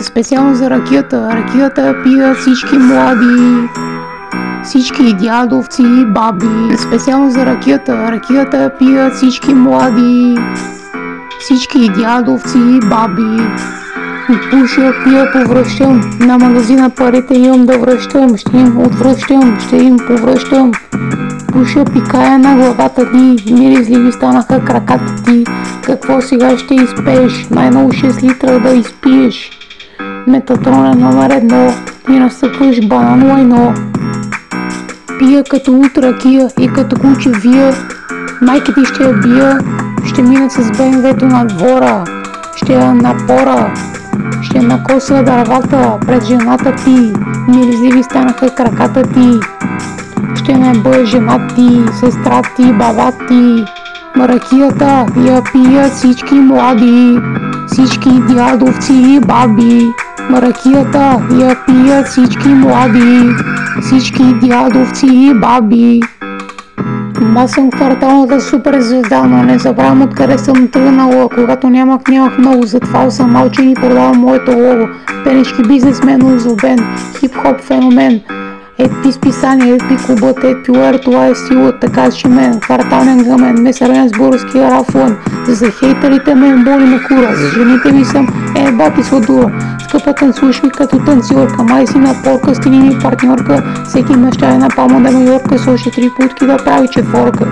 Специално за ракията. Ракията пият всички млади, всички дядовци и баби. Специално за ракията. Ракията пият всички млади, всички дядовци и баби. Пуша, пия, повръщам. На магазина парите имам да връщам. Ще им отвръщам, ще им повръщам. Пуша, пикая на главата ти. Миризливи станаха краката ти. Какво сега ще изпееш? Най-много 6 литра да изпиеш. Метатрон е номер 1. Ти настъпваш банан лайно. Пия като от ракия и като куче вия. Майка ти ще я бия. Ще минат с БМВ-то на двора. Ще я напора. Ще накося дървата пред жената ти. Миризливи станаха краката ти. Ще не бъде жена ти, сестра ти, баба ти. Ракията я пият всички млади, всички дядовци и баби. Ракията я пият всички млади, всички дядовци и баби. Аз съм кварталната суперзвезда, но не забравям откъде съм тръгнала. Когато нямах много, затова съм малчен и продавам моето лого. Пенешки бизнесмен, озлобен, хип-хоп феномен. Епи списание, епи клубът, епи уер, това е сила, така че мен, квартален гъмен, ме сравня с българския рафон. За хейтерите ме боли на кура, за жените ми съм бати сладура. Скъпа танцуеш ми като танцорка, май си на порка, стини ми партньорка. Всеки мечтае на Палма де Майорка, с още 3 путки да прави четворка.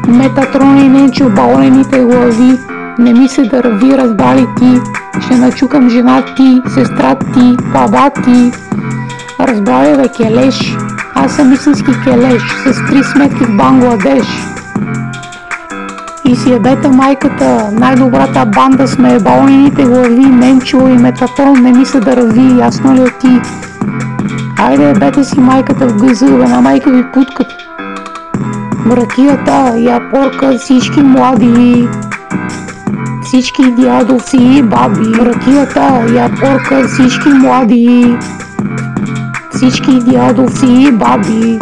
Метатрон и Ненчо, балените глави, не ми се дърви, разбали ти. Ще начукам жена ти, сестра ти, баба ти. Разбравя бе, келеш. Аз съм истински келеш, с 3 сметки в Бангладеш. И си ебете майката, най-добрата банда сме, балнените глави, Ненчо и Метатрон не ми се дърви, ясно ли ти? Айде ебете си майката в гъза, бе, на майка ви путката. Ракията я порка всички млади, всички дядовци и баби. Ракията я порка всички млади, всички дядовци и баби.